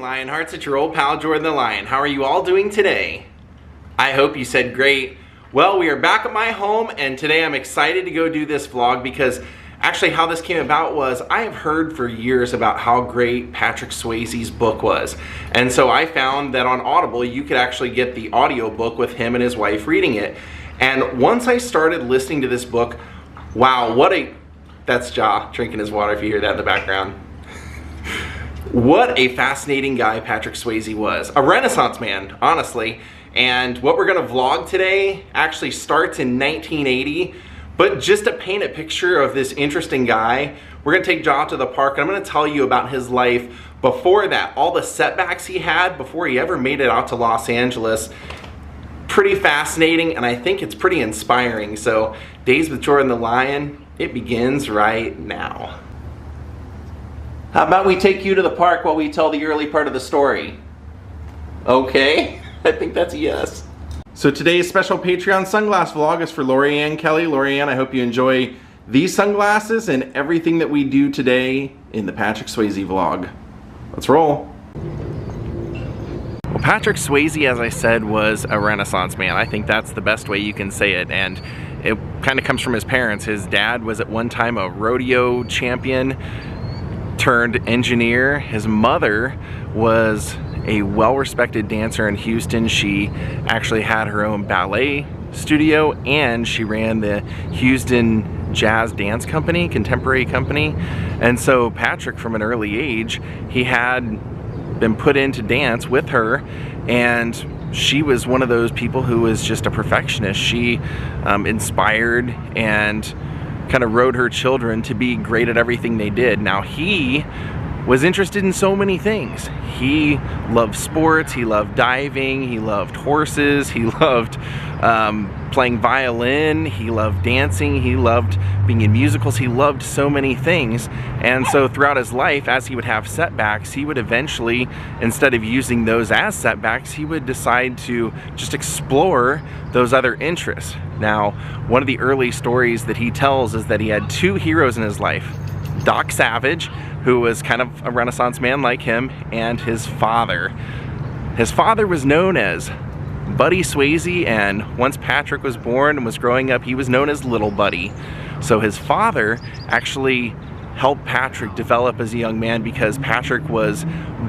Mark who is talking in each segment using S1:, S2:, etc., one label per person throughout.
S1: Lionhearts, it's your old pal Jordan the Lion. How are you all doing today? I hope you said great. Well, we are back at my home, and today I'm excited to go do this vlog because actually how this came about was I have heard for years about how great Patrick Swayze's book was. And so I found that on Audible you could actually get the audio book with him and his wife reading it. And once I started listening to this book, wow, that's Ja drinking his water if you hear that in the background. What a fascinating guy Patrick Swayze was. A Renaissance man, honestly. And what we're gonna vlog today actually starts in 1980. But just to paint a picture of this interesting guy, we're gonna take Ja to the park and I'm gonna tell you about his life before that, all the setbacks he had before he ever made it out to Los Angeles. Pretty fascinating, and I think it's pretty inspiring. So Daze with Jordan the Lion, it begins right now. How about we take you to the park while we tell the early part of the story? Okay, I think that's a yes. So today's special Patreon sunglass vlog is for Lorianne Kelly. Lorianne, I hope you enjoy these sunglasses and everything that we do today in the Patrick Swayze vlog. Let's roll. Well, Patrick Swayze, as I said, was a Renaissance man. I think that's the best way you can say it, and it kind of comes from his parents. His dad was at one time a rodeo champion turned engineer. His mother was a well-respected dancer in Houston. She actually had her own ballet studio and she ran the Houston Jazz Dance Company, contemporary company. And so Patrick, from an early age, he had been put into dance with her, and she was one of those people who was just a perfectionist. She inspired and kind of rode her children to be great at everything they did. Now he was interested in so many things. He loved sports, he loved diving, he loved horses, he loved playing violin, he loved dancing, he loved being in musicals, he loved so many things. And so throughout his life, as he would have setbacks, he would eventually, instead of using those as setbacks, he would decide to just explore those other interests. Now, one of the early stories that he tells is that he had two heroes in his life. Doc Savage, who was kind of a Renaissance man like him, and his father. His father was known as Buddy Swayze, and once Patrick was born and was growing up, he was known as Little Buddy. So his father actually helped Patrick develop as a young man because Patrick was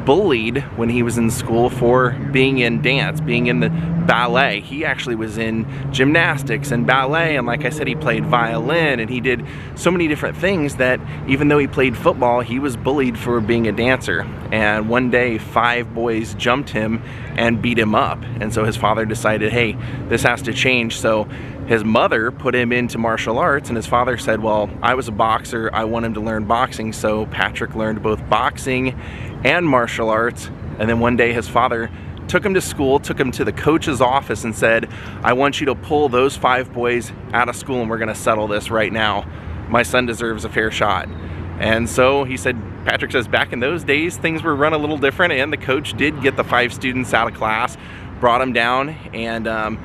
S1: bullied when he was in school for being in dance, being in the ballet. He actually was in gymnastics and ballet, and like I said, he played violin and he did so many different things that even though he played football, he was bullied for being a dancer. And one day 5 boys jumped him and beat him up, and so his father decided, hey, this has to change. So his mother put him into martial arts, and his father said, well, I was a boxer, I want him to learn boxing. So Patrick learned both boxing and martial arts. And then one day his father took him to school, took him to the coach's office and said, I want you to pull those 5 boys out of school and we're gonna settle this right now. My son deserves a fair shot. And so he said, Patrick says, back in those days, things were run a little different, and the coach did get the 5 students out of class, brought them down, and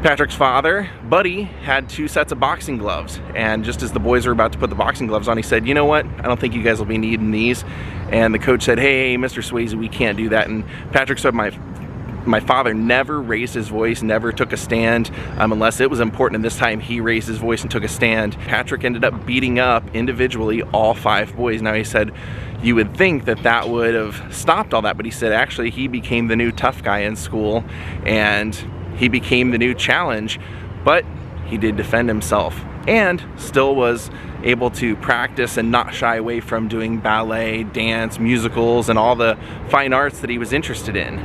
S1: Patrick's father, Buddy, had 2 sets of boxing gloves. And just as the boys were about to put the boxing gloves on, he said, you know what, I don't think you guys will be needing these. And the coach said, hey, Mr. Swayze, we can't do that. And Patrick said, my father never raised his voice, never took a stand, unless it was important, and this time he raised his voice and took a stand. Patrick ended up beating up individually all 5 boys. Now he said, you would think that that would have stopped all that, but he said actually he became the new tough guy in school, and he became the new challenge, but he did defend himself and still was able to practice and not shy away from doing ballet, dance, musicals, and all the fine arts that he was interested in.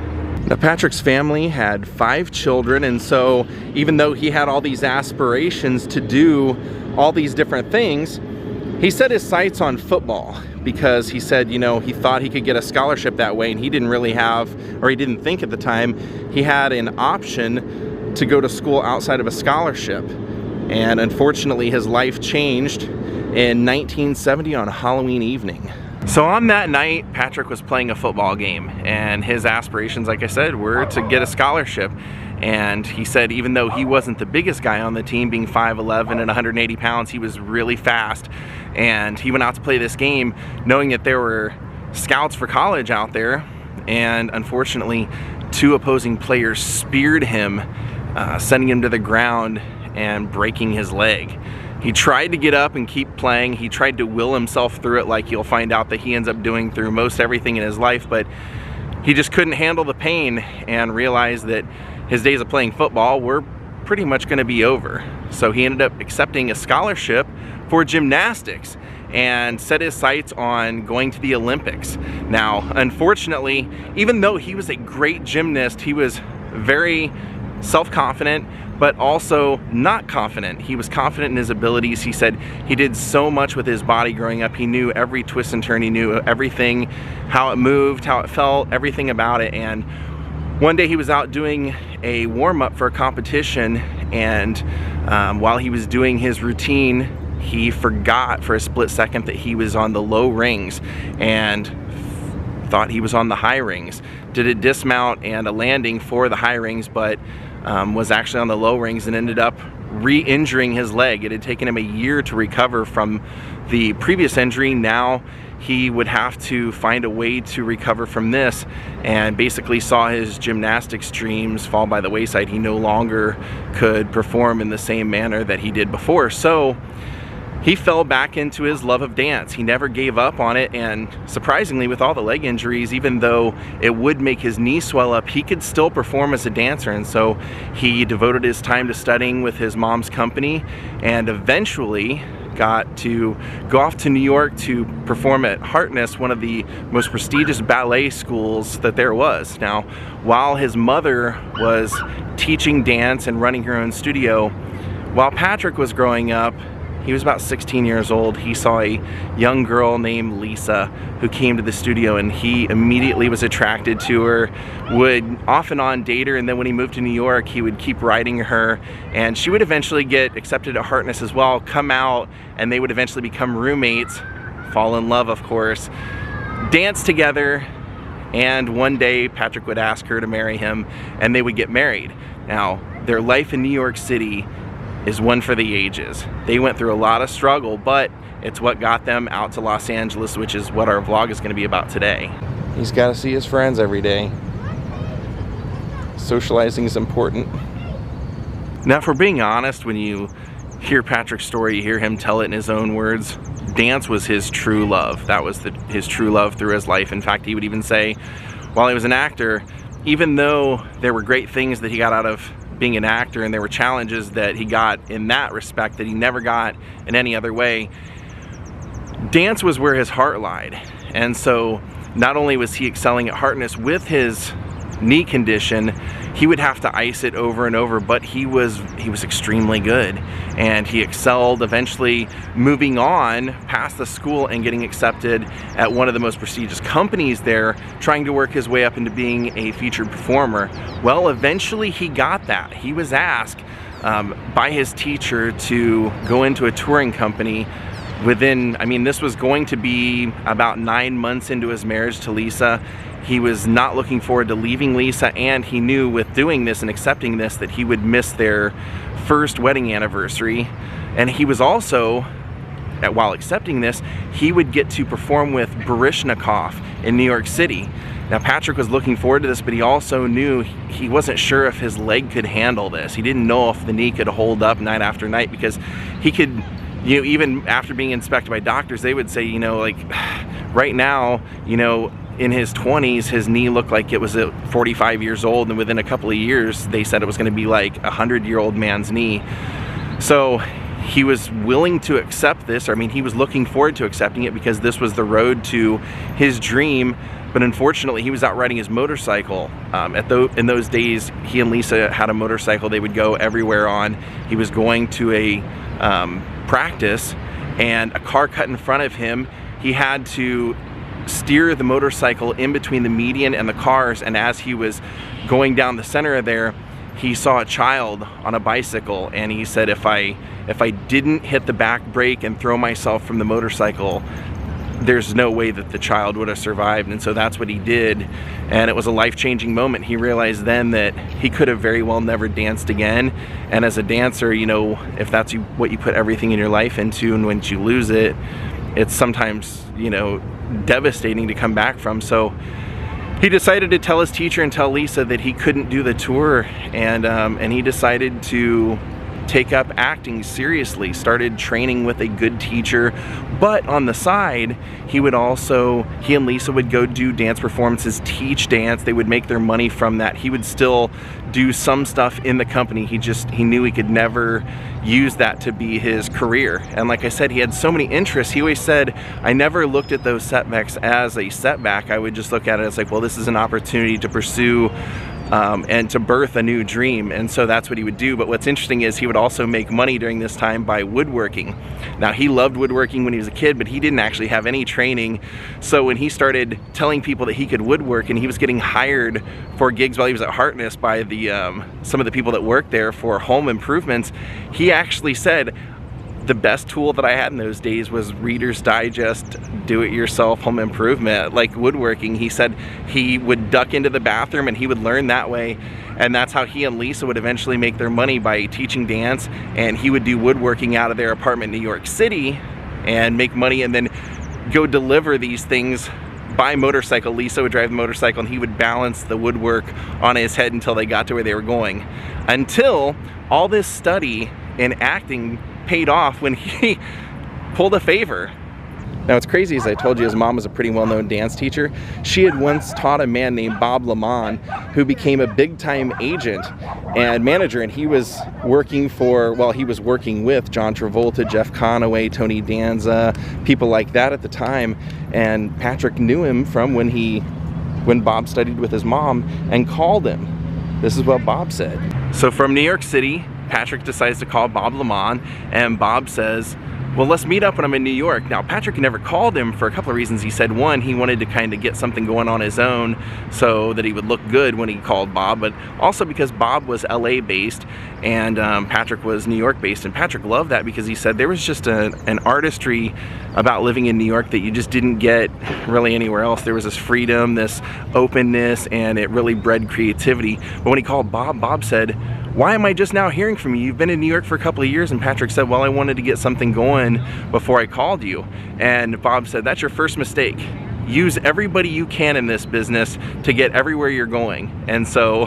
S1: Now, Patrick's family had 5 children, and so even though he had all these aspirations to do all these different things, he set his sights on football because he said, you know, he thought he could get a scholarship that way, and he didn't really have, or he didn't think at the time, he had an option to go to school outside of a scholarship. And unfortunately, his life changed in 1970 on Halloween evening. So on that night, Patrick was playing a football game, and his aspirations, like I said, were to get a scholarship. And he said even though he wasn't the biggest guy on the team, being 5'11" and 180 pounds, he was really fast. And he went out to play this game knowing that there were scouts for college out there, and unfortunately 2 opposing players speared him, sending him to the ground and breaking his leg. He tried to get up and keep playing. He tried to will himself through it, like you'll find out that he ends up doing through most everything in his life, but he just couldn't handle the pain and realized that his days of playing football were pretty much going to be over. So he ended up accepting a scholarship for gymnastics and set his sights on going to the Olympics. Now, unfortunately, even though he was a great gymnast, he was very self-confident, but also not confident. He was confident in his abilities. He said he did so much with his body growing up. He knew every twist and turn. He knew everything, how it moved, how it felt, everything about it. And one day he was out doing a warm-up for a competition, and while he was doing his routine, he forgot for a split second that he was on the low rings and thought he was on the high rings. Did a dismount and a landing for the high rings, but was actually on the low rings and ended up re-injuring his leg. It had taken him a year to recover from the previous injury. Now he would have to find a way to recover from this, and basically saw his gymnastics dreams fall by the wayside. He no longer could perform in the same manner that he did before. So he fell back into his love of dance. He never gave up on it, and surprisingly, with all the leg injuries, even though it would make his knee swell up, he could still perform as a dancer. And so he devoted his time to studying with his mom's company, and eventually got to go off to New York to perform at Hartness, one of the most prestigious ballet schools that there was. Now, while his mother was teaching dance and running her own studio, while Patrick was growing up, he was about 16 years old, he saw a young girl named Lisa who came to the studio, and he immediately was attracted to her, would off and on date her, and then when he moved to New York, he would keep riding her, and she would eventually get accepted at Hartness as well, come out, and they would eventually become roommates, fall in love, of course, dance together, and one day Patrick would ask her to marry him, and they would get married. Now, their life in New York City is one for the ages. They went through a lot of struggle, but it's what got them out to Los Angeles, which is what our vlog is going to be about today. He's got to see his friends every day. Socializing is important. Now, if we're being honest, when you hear Patrick's story, you hear him tell it in his own words, dance was his true love. That was his true love through his life. In fact, he would even say, while he was an actor, even though there were great things that he got out of being an actor, and there were challenges that he got in that respect that he never got in any other way, dance was where his heart lied. And so not only was he excelling at Hartness with his knee condition, he would have to ice it over and over, but he was extremely good, and he excelled, eventually moving on past the school and getting accepted at one of the most prestigious companies there, trying to work his way up into being a featured performer. Well, eventually he got that. He was asked by his teacher to go into a touring company within, I mean, this was going to be about 9 months into his marriage to Lisa. He was not looking forward to leaving Lisa, and he knew with doing this and accepting this that he would miss their first wedding anniversary. And he was also, while accepting this, he would get to perform with Baryshnikov in New York City. Now, Patrick was looking forward to this, but he also knew he wasn't sure if his leg could handle this. He didn't know if the knee could hold up night after night, because he could, you know, even after being inspected by doctors, they would say, you know, like right now, you know, in his 20s, his knee looked like it was at 45 years old, and within a couple of years, they said it was going to be like a 100-year-old man's knee. So he was willing to accept this. I mean, he was looking forward to accepting it because this was the road to his dream. But unfortunately, he was out riding his motorcycle. In those days, he and Lisa had a motorcycle they would go everywhere on. He was going to a practice, and a car cut in front of him. He had to steer the motorcycle in between the median and the cars, and as he was going down the center of there, he saw a child on a bicycle, and he said, if I didn't hit the back brake and throw myself from the motorcycle, there's no way that the child would have survived. And so that's what he did, and it was a life-changing moment. He realized then that he could have very well never danced again, and as a dancer, you know, if that's what you put everything in your life into, and once you lose it, it's sometimes, you know, devastating to come back from. So He decided to tell his teacher and tell Lisa that he couldn't do the tour, and he decided to take up acting seriously, started training with a good teacher, but on the side, he and Lisa would go do dance performances, teach dance. They would make their money from that. He would still do some stuff in the company. He knew he could never use that to be his career. And like I said, he had so many interests. He always said, I never looked at those setbacks as a setback. I would just look at it as like, well, this is an opportunity to pursue and to birth a new dream. And so that's what he would do. But what's interesting is he would also make money during this time by woodworking. Now, he loved woodworking when he was a kid, but he didn't actually have any training. So when he started telling people that he could woodwork, and he was getting hired for gigs while he was at Harkness by some of the people that worked there for home improvements, he actually said, the best tool that I had in those days was Reader's Digest, do-it-yourself home improvement, like woodworking. He said he would duck into the bathroom and he would learn that way, and that's how he and Lisa would eventually make their money, by teaching dance. And he would do woodworking out of their apartment in New York City and make money, and then go deliver these things by motorcycle. Lisa would drive the motorcycle and he would balance the woodwork on his head until they got to where they were going. Until all this study in acting paid off when he pulled a favor. Now, what's crazy is I told you his mom was a pretty well-known dance teacher. She had once taught a man named Bob Lamont, who became a big-time agent and manager, and he was working with John Travolta, Jeff Conaway, Tony Danza, people like that at the time. And Patrick knew him from when Bob studied with his mom, and called him. This is what Bob said. So from New York City, Patrick decides to call Bob Lamont, and Bob says, well, let's meet up when I'm in New York. Now, Patrick never called him for a couple of reasons. He said, one, he wanted to kind of get something going on his own so that he would look good when he called Bob, but also because Bob was LA based and Patrick was New York based. And Patrick loved that because he said there was just an artistry about living in New York that you just didn't get really anywhere else. There was this freedom, this openness, and it really bred creativity. But when he called Bob, Bob said, why am I just now hearing from you? You've been in New York for a couple of years. And Patrick said, well, I wanted to get something going before I called you. And Bob said, that's your first mistake. Use everybody you can in this business to get everywhere you're going. And so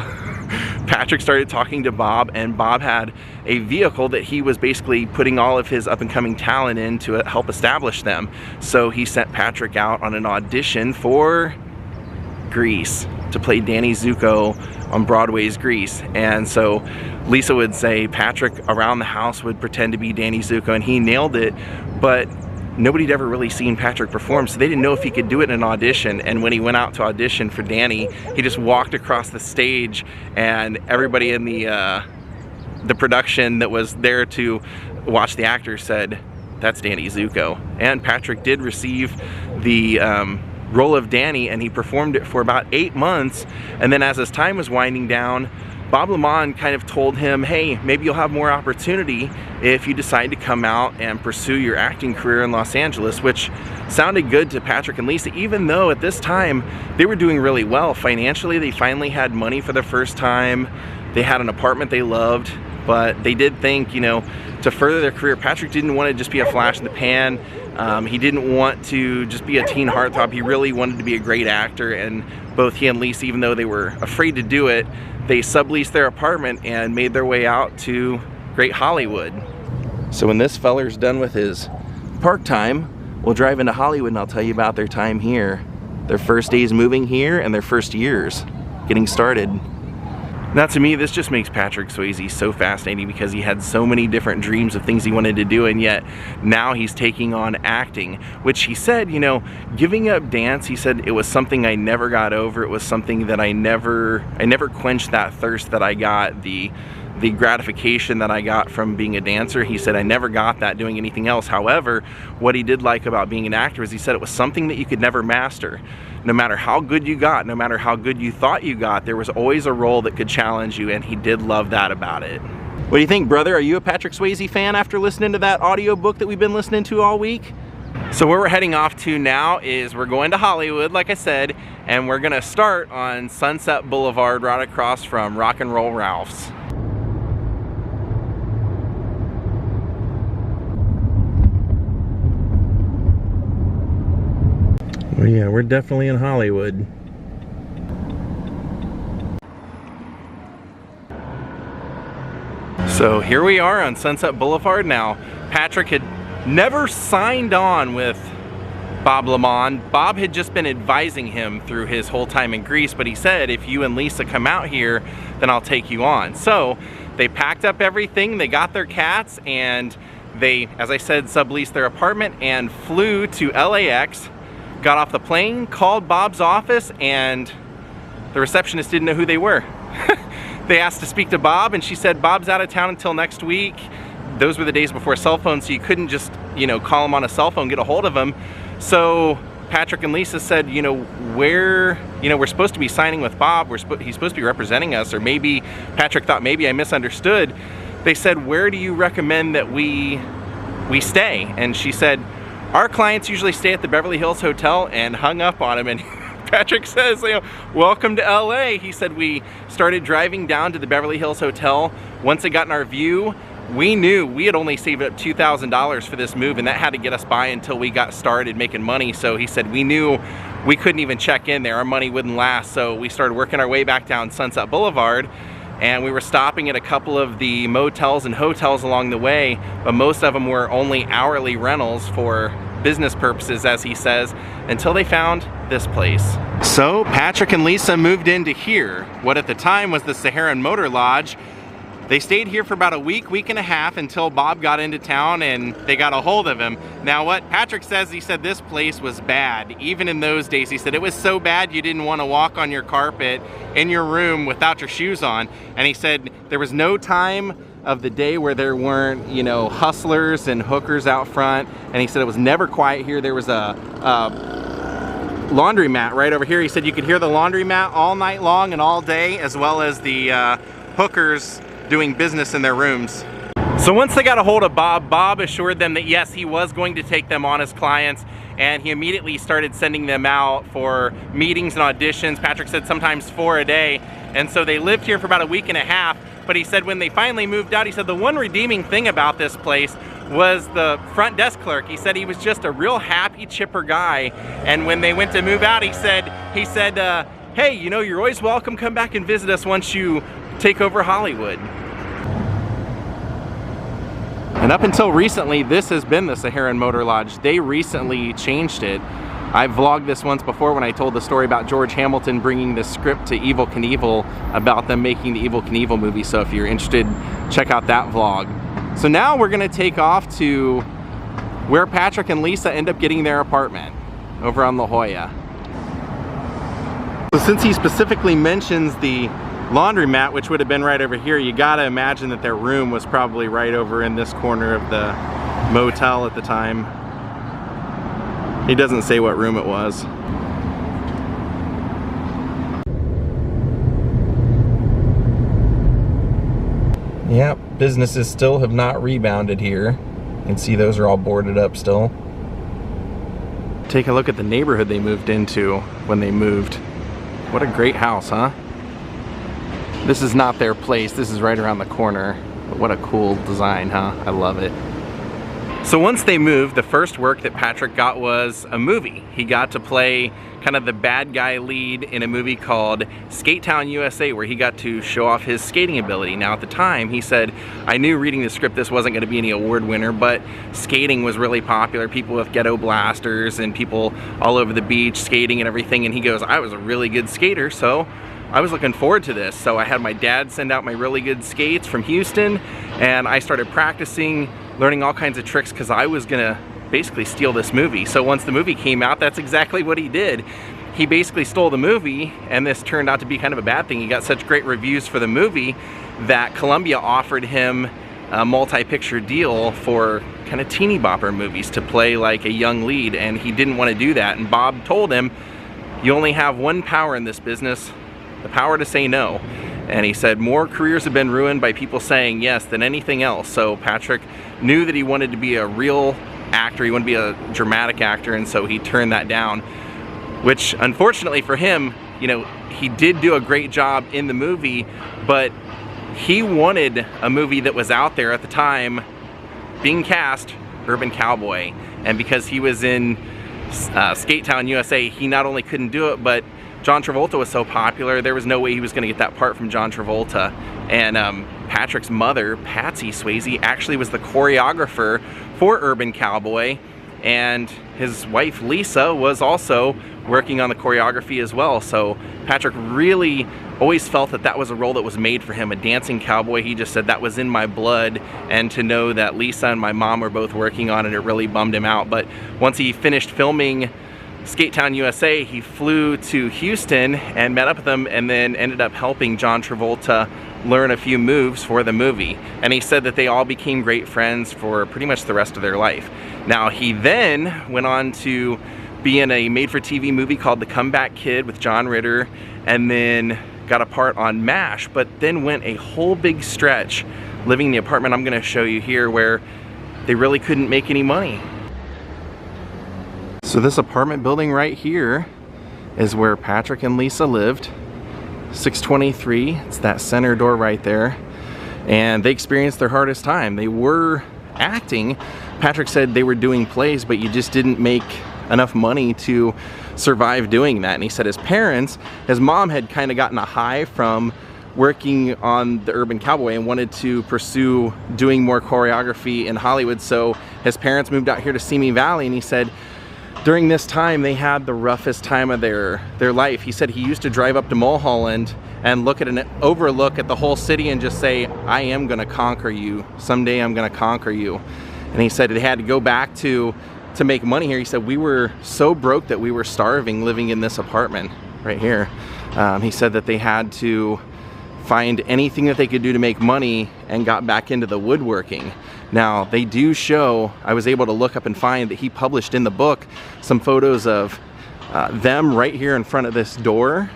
S1: Patrick started talking to Bob, and Bob had a vehicle that he was basically putting all of his up-and-coming talent in to help establish them. So he sent Patrick out on an audition for Grease, to play Danny Zuko on Broadway's Grease. And so Lisa would say Patrick around the house would pretend to be Danny Zuko, and he nailed it, but nobody had ever really seen Patrick perform, so they didn't know if he could do it in an audition. And when he went out to audition for Danny, he just walked across the stage, and everybody in the production that was there to watch the actor said, that's Danny Zuko. And Patrick did receive the role of Danny, and he performed it for about 8 months. And then as his time was winding down, Bob Lamont kind of told him, hey, maybe you'll have more opportunity if you decide to come out and pursue your acting career in Los Angeles, which sounded good to Patrick and Lisa, even though at this time they were doing really well financially. They finally had money for the first time. They had an apartment they loved, but they did think, you know, to further their career, Patrick didn't want to just be a flash in the pan. He didn't want to just be a teen heartthrob. He really wanted to be a great actor, and both he and Lisa, even though they were afraid to do it, they subleased their apartment and made their way out to Great Hollywood. So when this feller's done with his park time, we'll drive into Hollywood and I'll tell you about their time here. Their first days moving here and their first years getting started. Now, to me, this just makes Patrick Swayze so fascinating because he had so many different dreams of things he wanted to do, and yet now he's taking on acting, which he said, you know, giving up dance, he said, it was something I never got over. It was something that I never quenched that thirst that I got, the gratification that I got from being a dancer. He said, I never got that doing anything else. However, what he did like about being an actor is he said it was something that you could never master. No matter how good you got, no matter how good you thought you got, there was always a role that could challenge you, and he did love that about it. What do you think, brother? Are you a Patrick Swayze fan after listening to that audiobook that we've been listening to all week? So where we're heading off to now is we're going to Hollywood, like I said, and we're gonna start on Sunset Boulevard right across from Rock and Roll Ralph's. Well, yeah, we're definitely in Hollywood. So here we are on Sunset Boulevard now. Patrick had never signed on with Bob Lamond. Bob had just been advising him through his whole time in Greece, but he said, if you and Lisa come out here, then I'll take you on. So they packed up everything, they got their cats, and they, as I said, subleased their apartment and flew to LAX, got off the plane, called Bob's office, and the receptionist didn't know who they were. They asked to speak to Bob, and she said, Bob's out of town until next week. Those were the days before cell phones, so you couldn't just, call him on a cell phone, get a hold of him. So Patrick and Lisa said, we're supposed to be signing with Bob. He's supposed to be representing us, or maybe Patrick thought maybe I misunderstood. They said, where do you recommend that we stay? And she said, our clients usually stay at the Beverly Hills Hotel, and hung up on him. And Patrick says, welcome to LA. He said, we started driving down to the Beverly Hills Hotel. Once it got in our view, we knew we had only saved up $2,000 for this move, and that had to get us by until we got started making money. So he said, we knew we couldn't even check in there. Our money wouldn't last. So we started working our way back down Sunset Boulevard, and we were stopping at a couple of the motels and hotels along the way, but most of them were only hourly rentals for business purposes, as he says, until they found this place. So Patrick and Lisa moved into here, what at the time was the Saharan Motor Lodge. They stayed here for about a week and a half, until Bob got into town and they got a hold of him. Now what Patrick says, he said this place was bad. Even in those days, he said it was so bad you didn't want to walk on your carpet in your room without your shoes on. And he said there was no time of the day where there weren't, hustlers and hookers out front. And he said it was never quiet here. There was a laundromat right over here. He said you could hear the laundromat all night long and all day, as well as the hookers doing business in their rooms. So once they got a hold of Bob, Bob assured them that yes, he was going to take them on as clients, and he immediately started sending them out for meetings and auditions. Patrick said sometimes 4 a day. And so they lived here for about a week and a half. But he said when they finally moved out, he said the one redeeming thing about this place was the front desk clerk. He said he was just a real happy, chipper guy. And when they went to move out, he said, hey, you're always welcome. Come back and visit us once you take over Hollywood. And up until recently, this has been the Saharan Motor Lodge. They recently changed it. I vlogged this once before when I told the story about George Hamilton bringing the script to Evel Knievel about them making the Evel Knievel movie. So if you're interested, check out that vlog. So now we're gonna take off to where Patrick and Lisa end up getting their apartment, over on La Jolla. So since he specifically mentions the laundromat, which would have been right over here, you gotta imagine that their room was probably right over in this corner of the motel at the time. He doesn't say what room it was. Yep, businesses still have not rebounded here. You can see those are all boarded up still. Take a look at the neighborhood they moved into when they moved. What a great house, huh? This is not their place, this is right around the corner. But what a cool design, huh? I love it. So once they moved, the first work that Patrick got was a movie. He got to play kind of the bad guy lead in a movie called Skate Town USA, where he got to show off his skating ability. Now at the time, he said, I knew reading the script this wasn't going to be any award winner, but skating was really popular. People with ghetto blasters and people all over the beach skating and everything. And he goes, I was a really good skater, so I was looking forward to this. So I had my dad send out my really good skates from Houston, and I started practicing, learning all kinds of tricks, because I was gonna basically steal this movie. So once the movie came out, that's exactly what he did. He basically stole the movie, and this turned out to be kind of a bad thing. He got such great reviews for the movie that Columbia offered him a multi-picture deal for kind of teeny bopper movies to play like a young lead, and he didn't want to do that. And Bob told him, you only have one power in this business, the power to say no. And he said more careers have been ruined by people saying yes than anything else. So Patrick knew that he wanted to be a real actor, he wanted to be a dramatic actor, and so he turned that down, which unfortunately for him, he did do a great job in the movie, but he wanted a movie that was out there at the time being cast Urban Cowboy. And because he was in Skate Town USA, he not only couldn't do it, but John Travolta was so popular, there was no way he was going to get that part from John Travolta. And Patrick's mother, Patsy Swayze, actually was the choreographer for Urban Cowboy, and his wife Lisa was also working on the choreography as well. So Patrick really always felt that that was a role that was made for him, a dancing cowboy. He just said that was in my blood, and to know that Lisa and my mom were both working on it, it really bummed him out. But once he finished filming Skate Town USA, he flew to Houston and met up with them, and then ended up helping John Travolta learn a few moves for the movie. And he said that they all became great friends for pretty much the rest of their life. Now, he then went on to be in a made-for-TV movie called The Comeback Kid with John Ritter, and then got a part on MASH, but then went a whole big stretch living in the apartment I'm gonna show you here, where they really couldn't make any money. So this apartment building right here is where Patrick and Lisa lived. 623, it's that center door right there. And they experienced their hardest time. They were acting. Patrick said they were doing plays, but you just didn't make enough money to survive doing that. And he said his parents, his mom had kind of gotten a high from working on the Urban Cowboy and wanted to pursue doing more choreography in Hollywood. So his parents moved out here to Simi Valley, and he said during this time they had the roughest time of their life. He said he used to drive up to Mulholland and look at an overlook at the whole city and just say, I am gonna conquer you. Someday I'm gonna conquer you. And he said they had to go back to make money here. He said we were so broke that we were starving living in this apartment right here. He said that they had to find anything that they could do to make money and got back into the woodworking. Now, they do show, I was able to look up and find that he published in the book some photos of them right here in front of this door.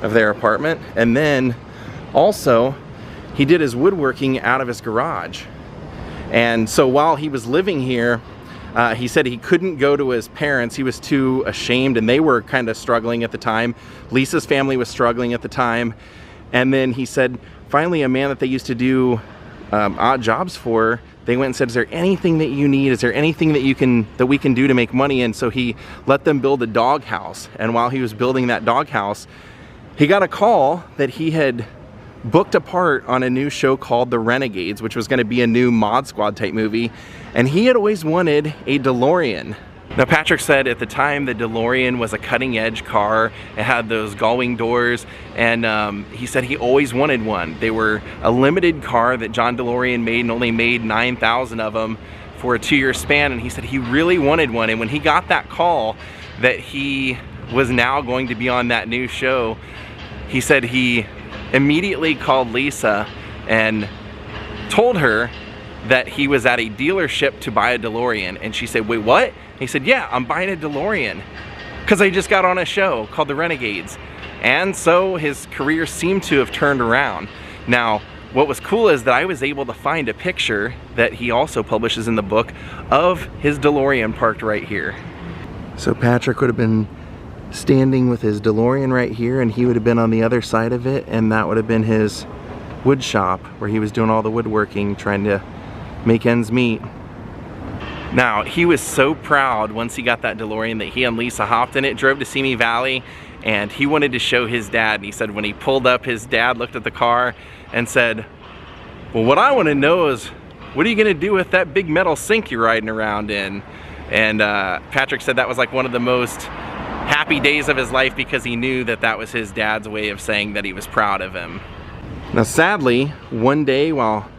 S1: Of their apartment. And then also he did his woodworking out of his garage. And so while he was living here, he said he couldn't go to his parents. He was too ashamed, and they were kind of struggling at the time. Lisa's family was struggling at the time. And then he said finally a man that they used to do odd jobs for, they went and said, is there anything that you need? Is there anything that we can do to make money? And so he let them build a dog house. And while he was building that dog house, he got a call that he had booked a part on a new show called The Renegades, which was going to be a new Mod Squad type movie, and he had always wanted a DeLorean. Now, Patrick said at the time the DeLorean was a cutting edge car. It had those gullwing doors, and he said he always wanted one. They were a limited car that John DeLorean made, and only made 9,000 of them for a 2-year span, and he said he really wanted one. And when he got that call that he was now going to be on that new show, he said he immediately called Lisa and told her that he was at a dealership to buy a DeLorean. And she said, wait, what? He said, yeah, I'm buying a DeLorean because I just got on a show called The Renegades. And so his career seemed to have turned around. Now, what was cool is that I was able to find a picture that he also publishes in the book of his DeLorean parked right here. So Patrick would have been standing with his DeLorean right here, and he would have been on the other side of it, and that would have been his wood shop where he was doing all the woodworking, trying to make ends meet. Now, he was so proud once he got that DeLorean that he and Lisa hopped in it, drove to Simi Valley, and he wanted to show his dad. And he said when he pulled up, his dad looked at the car and said, well, what I want to know is, what are you gonna do with that big metal sink you're riding around in? And Patrick said that was like one of the most happy days of his life, because he knew that that was his dad's way of saying that he was proud of him. Now, sadly, one day while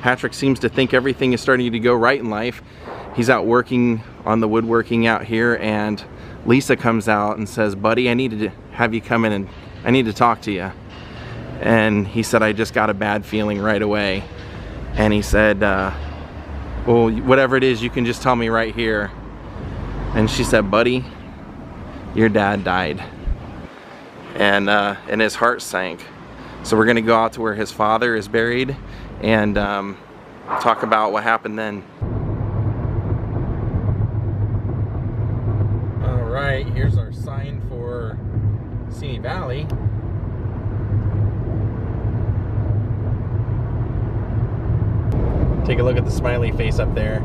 S1: Patrick seems to think everything is starting to go right in life, he's out working on the woodworking out here, and Lisa comes out and says, buddy, I need to have you come in and I need to talk to you. And he said, I just got a bad feeling right away. And he said, well, whatever it is, you can just tell me right here. And she said, buddy, your dad died. And his heart sank. So we're gonna go out to where his father is buried and talk about what happened then. All right, here's our sign for Simi Valley. Take a look at the smiley face up there.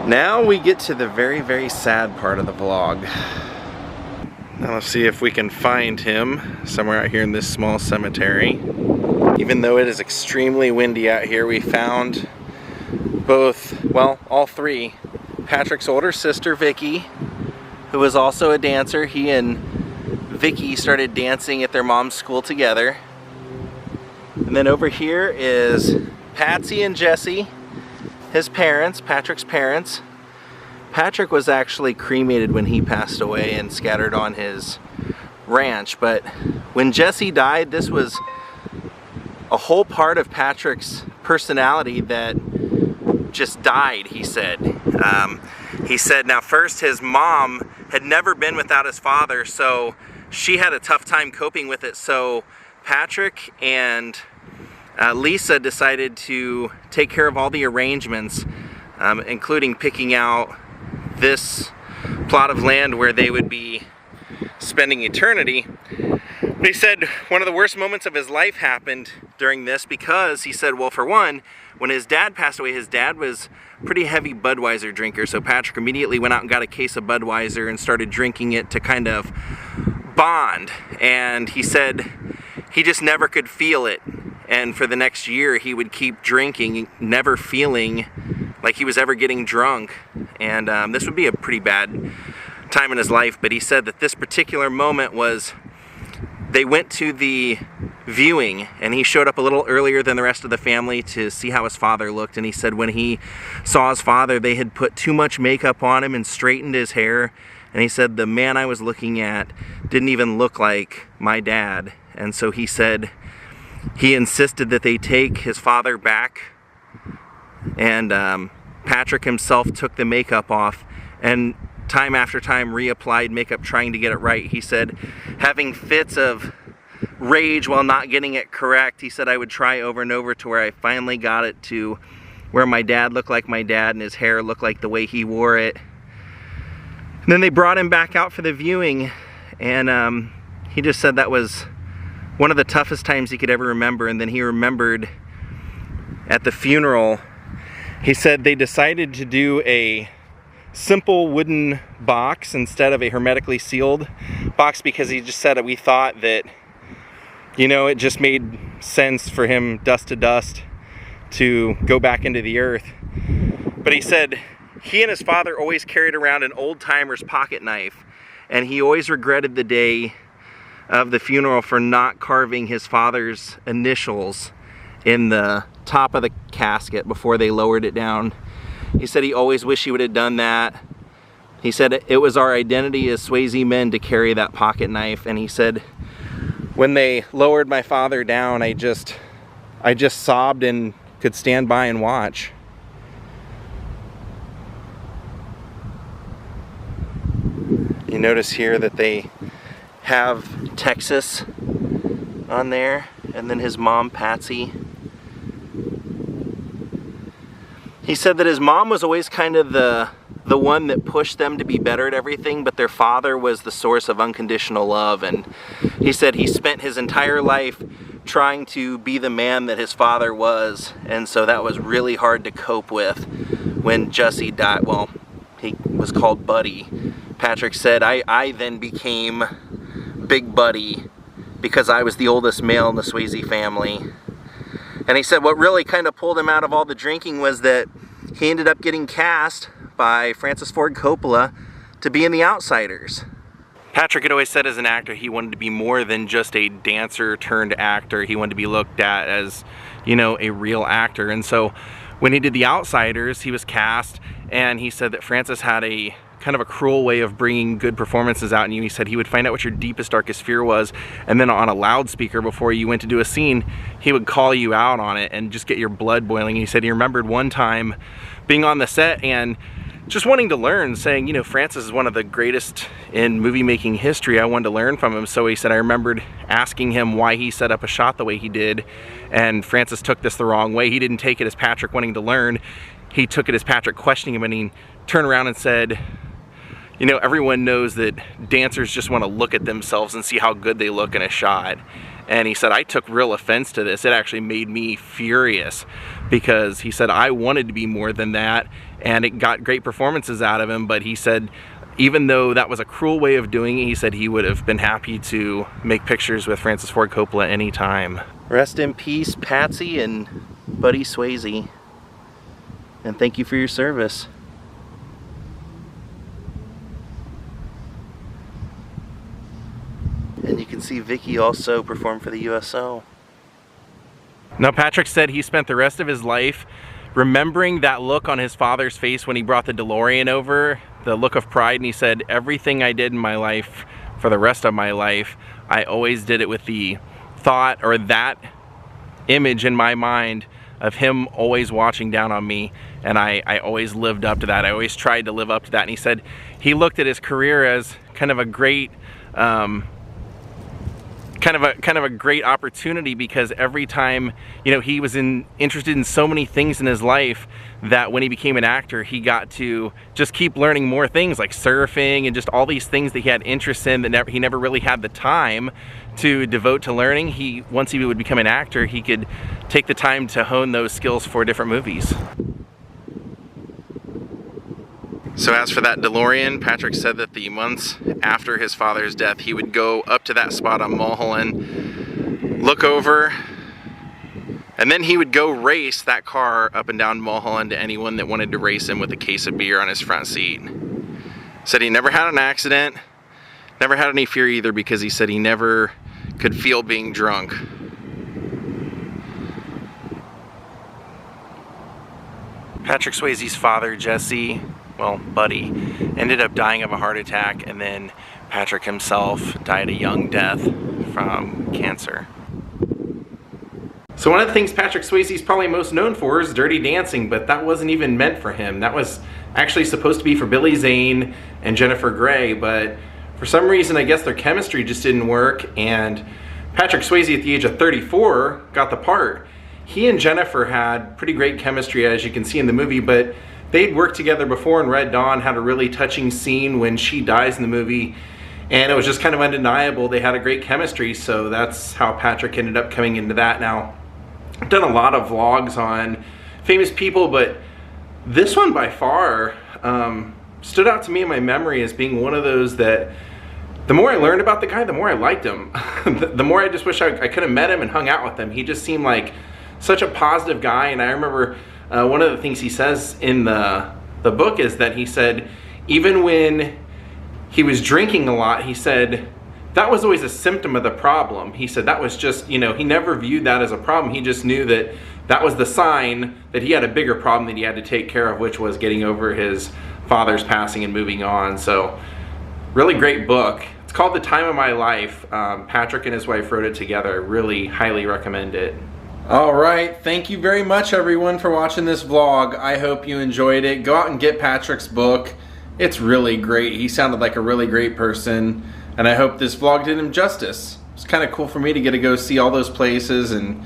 S1: Now we get to the very, very sad part of the vlog. Now let's see if we can find him somewhere out here in this small cemetery. Even though it is extremely windy out here, we found both, well, all three. Patrick's older sister, Vicky, who was also a dancer. He and Vicky started dancing at their mom's school together. And then over here is Patsy and Jesse, his parents, Patrick's parents. Patrick was actually cremated when he passed away and scattered on his ranch, but when Jesse died, this was a whole part of Patrick's personality that just died, he said. He said, now first, his mom had never been without his father, so she had a tough time coping with it, so Patrick and Lisa decided to take care of all the arrangements, including picking out this plot of land where they would be spending eternity. But he said one of the worst moments of his life happened during this because he said, well, for one, when his dad passed away, his dad was a pretty heavy Budweiser drinker, so Patrick immediately went out and got a case of Budweiser and started drinking it to kind of bond. And he said he just never could feel it, and for the next year he would keep drinking, never feeling like he was ever getting drunk. And this would be a pretty bad time in his life, but he said that this particular moment was, they went to the viewing and he showed up a little earlier than the rest of the family to see how his father looked, and he said when he saw his father, they had put too much makeup on him and straightened his hair, and he said the man I was looking at didn't even look like my dad. And so he said he insisted that they take his father back, and Patrick himself took the makeup off and time after time reapplied makeup trying to get it right. He said having fits of rage while not getting it correct, he said I would try over and over to where I finally got it to where my dad looked like my dad and his hair looked like the way he wore it. And then they brought him back out for the viewing, and he just said that was one of the toughest times he could ever remember. And then he remembered at the funeral, he said they decided to do a simple wooden box instead of a hermetically sealed box because he just said that we thought that, you know, it just made sense for him, dust to dust, to go back into the earth. But he said he and his father always carried around an old-timer's pocket knife, and he always regretted the day of the funeral for not carving his father's initials in the top of the casket before they lowered it down. He said he always wished he would have done that. He said it was our identity as Swayze men to carry that pocket knife, and he said when they lowered my father down, I just sobbed and could stand by and watch. You notice here that they have Texas on there, and then his mom, Patsy. He said that his mom was always kind of the one that pushed them to be better at everything, but their father was the source of unconditional love. And he said he spent his entire life trying to be the man that his father was, and so that was really hard to cope with when Jesse died. Well, he was called Buddy. Patrick said, I then became Big Buddy because I was the oldest male in the Swayze family. And he said what really kind of pulled him out of all the drinking was that he ended up getting cast by Francis Ford Coppola to be in The Outsiders. Patrick had always said as an actor he wanted to be more than just a dancer turned actor. He wanted to be looked at as, you know, a real actor. And so when he did The Outsiders, he was cast, and he said that Francis had a kind of a cruel way of bringing good performances out in you. He said he would find out what your deepest, darkest fear was, and then on a loudspeaker before you went to do a scene, he would call you out on it and just get your blood boiling. And he said he remembered one time being on the set and just wanting to learn, saying, you know, Francis is one of the greatest in movie making history. I wanted to learn from him. So he said I remembered asking him why he set up a shot the way he did, and Francis took this the wrong way. He didn't take it as Patrick wanting to learn. He took it as Patrick questioning him, and he turned around and said, you know, everyone knows that dancers just want to look at themselves and see how good they look in a shot. And he said, I took real offense to this. It actually made me furious because he said, I wanted to be more than that, and it got great performances out of him, but he said even though that was a cruel way of doing it, he said he would have been happy to make pictures with Francis Ford Coppola anytime. Rest in peace, Patsy and Buddy Swayze, and thank you for your service. And you can see Vicky also perform for the USO. Now, Patrick said he spent the rest of his life remembering that look on his father's face when he brought the DeLorean over, the look of pride, and he said, everything I did in my life, for the rest of my life, I always did it with the thought, or that image in my mind of him always watching down on me, and I always lived up to that. I always tried to live up to that. And he said he looked at his career as kind of a great kind of a great opportunity, because every time, you know, he was interested in so many things in his life that when he became an actor, he got to just keep learning more things like surfing and just all these things that he had interest in that he never really had the time to devote to learning. Once he would become an actor, he could take the time to hone those skills for different movies. So as for that DeLorean, Patrick said that the months after his father's death, he would go up to that spot on Mulholland, look over, and then he would go race that car up and down Mulholland to anyone that wanted to race him with a case of beer on his front seat. Said he never had an accident, never had any fear either, because he said he never could feel being drunk. Patrick Swayze's father, Jesse, well, Buddy, ended up dying of a heart attack, and then Patrick himself died a young death from cancer. So one of the things Patrick Swayze's probably most known for is Dirty Dancing, but that wasn't even meant for him. That was actually supposed to be for Billy Zane and Jennifer Grey, but for some reason I guess their chemistry just didn't work, and Patrick Swayze at the age of 34 got the part. He and Jennifer had pretty great chemistry, as you can see in the movie, but they'd worked together before in Red Dawn, had a really touching scene when she dies in the movie, and it was just kind of undeniable. They had a great chemistry, so that's how Patrick ended up coming into that. Now, I've done a lot of vlogs on famous people, but this one by far stood out to me in my memory as being one of those that the more I learned about the guy, the more I liked him. The more I just wish I could have met him and hung out with him. He just seemed like such a positive guy, and I remember one of the things he says in the book is that he said even when he was drinking a lot, he said that was always a symptom of the problem. He said that was just, you know, he never viewed that as a problem. He just knew that that was the sign that he had a bigger problem that he had to take care of, which was getting over his father's passing and moving on. So really great book. It's called The Time of My Life. Patrick and his wife wrote it together. I really highly recommend it. Alright, thank you very much everyone for watching this vlog. I hope you enjoyed it. Go out and get Patrick's book. It's really great. He sounded like a really great person, and I hope this vlog did him justice. It's kind of cool for me to get to go see all those places, and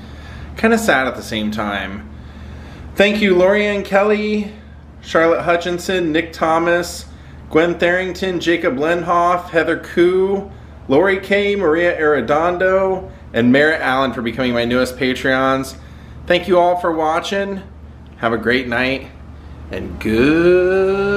S1: kind of sad at the same time. Thank you Lorianne Kelly, Charlotte Hutchinson, Nick Thomas, Gwen Tharrington, Jacob Lenhoff, Heather Koo, Lori K, Maria Arredondo, and Merritt Allen for becoming my newest Patreons. Thank you all for watching. Have a great night, and good